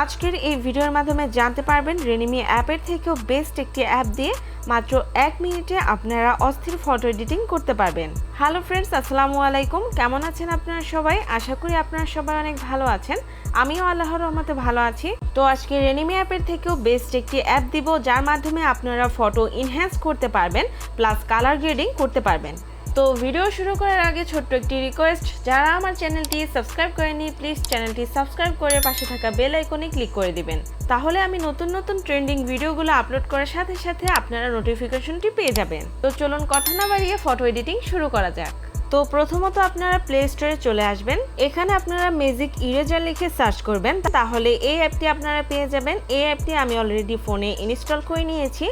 আজকের এই ভিডিওর মাধ্যমে জানতে পারবেন রেনিমি অ্যাপের থেকেও বেস্ট একটি অ্যাপ দিয়ে মাত্র 1 মিনিটে আপনারা অস্থির ফটো এডিটিং করতে পারবেন। হ্যালো ফ্রেন্ডস, আসসালামু আলাইকুম। কেমন আছেন আপনারা সবাই? আশা করি আপনারা সবাই অনেক ভালো আছেন। আমিও আল্লাহর রহমতে ভালো আছি। তো আজকে রেনিমি অ্যাপের থেকেও বেস্ট একটি অ্যাপ দিব যার মাধ্যমে আপনারা ফটো ইনহ্যান্স করতে পারবেন প্লাস কালার গ্রেডিং করতে পারবেন। তো ভিডিও শুরু করার আগে ছোট্ট একটি রিকোয়েস্ট, যারা আমার চ্যানেলটি সাবস্ক্রাইব করেনি প্লিজ চ্যানেলটি সাবস্ক্রাইব করে পাশে থাকা বেল আইকনে ক্লিক করে দিবেন। তাহলে আমি নতুন নতুন ট্রেন্ডিং ভিডিওগুলো আপলোড করার সাথে সাথে আপনারা নোটিফিকেশনটি পেয়ে যাবেন। তো চলুন কথা না বাড়িয়ে ফটো এডিটিং শুরু করা যাক। তো প্রথমত আপনারা প্লে স্টোরে চলে আসবেন। এখানে আপনারা ম্যাজিক ইরেজার লিখে সার্চ করবেন, তাহলে এই অ্যাপটি আপনারা পেয়ে যাবেন। এই অ্যাপটি আমি অলরেডি ফোনে ইনস্টল করে নিয়েছি।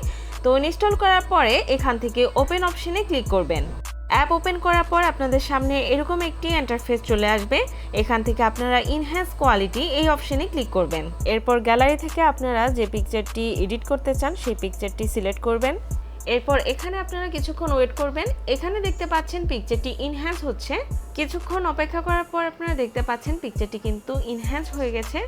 তো ইনস্টল করার পরে এখান থেকে ওপেন অপশনে ক্লিক করবেন। অ্যাপ ওপেন করার পর আপনাদের সামনে এরকম একটি ইন্টারফেস চলে আসবে। এখান থেকে আপনারা ইনহ্যান্স কোয়ালিটি এই অপশনে ক্লিক করবেন। এরপর গ্যালারি থেকে আপনারা যে পিকচারটি এডিট করতে চান সেই পিকচারটি সিলেক্ট করবেন। এরপর এখানে আপনারা কিছুক্ষণ ওয়েট করবেন। এখানে দেখতে পাচ্ছেন পিকচারটি ইনহ্যান্স হচ্ছে। কিছুক্ষণ অপেক্ষা করার পর আপনারা দেখতে পাচ্ছেন পিকচারটি কিন্তু ইনহ্যান্স হয়ে গেছে।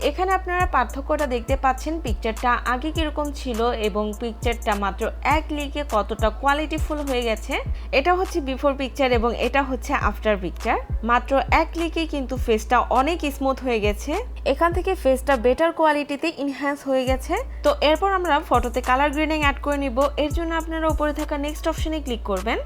এখানে আপনারা পার্থক্যটা দেখতে পাচ্ছেন, পিকচারটা আগে কিরকম ছিল এবং পিকচারটা মাত্র এক ক্লিকে কতটা কোয়ালিটিফুল হয়ে গেছে। এটা হচ্ছে বিফোর পিকচার এবং এটা হচ্ছে আফটার পিকচার। মাত্র এক ক্লিকে কিন্তু ফেসটা অনেক স্মুথ হয়ে গেছে। এখান থেকে ফেসটা বেটার কোয়ালিটিতে ইনহ্যান্স হয়ে গেছে। তো এরপর আমরা ফটোতে কালার গ্রেডিং অ্যাড করে নিব। এর জন্য আপনারা উপরে থাকা নেক্সট অপশনে ক্লিক করবেন।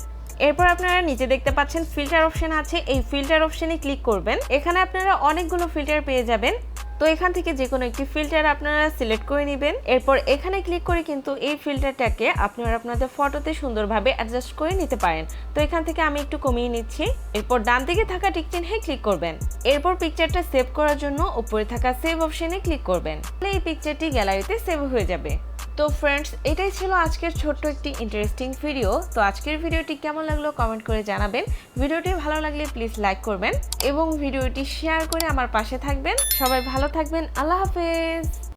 এরপর আপনারা নিচে দেখতে পাচ্ছেন ফিল্টার অপশন আছে, এই ফিল্টার অপশনে ক্লিক করবেন। এখানে আপনারা অনেকগুলো ফিল্টার পেয়ে যাবেন। তো এখান থেকে যে কোনো একটি ফিল্টার আপনারা সিলেক্ট করে নেবেন। এরপর এখানে ক্লিক করে কিন্তু এই ফিল্টারটাকে আপনারা আপনাদের ফটোতে সুন্দরভাবে অ্যাডজাস্ট করে নিতে পারেন। তো এখান থেকে আমি একটু কমিয়ে নিচ্ছি। এরপর ডান দিকে থাকা টিক চিহ্নে ক্লিক করবেন। এরপর পিকচারটা সেভ করার জন্য উপরে থাকা সেভ অপশনে ক্লিক করবেন। তাহলে এই পিকচারটি গ্যালারিতে সেভ হয়ে যাবে। তো ফ্রেন্ডস, এটাই ছিল আজকের ছোট্ট একটি ইন্টারেস্টিং ভিডিও। তো আজকের ভিডিওটি কেমন লাগলো কমেন্ট করে জানাবেন। ভিডিওটি ভালো লাগলে প্লিজ লাইক করবেন এবং ভিডিওটি শেয়ার করে আমার পাশে থাকবেন। সবাই ভালো থাকবেন। আল্লাহ হাফেজ।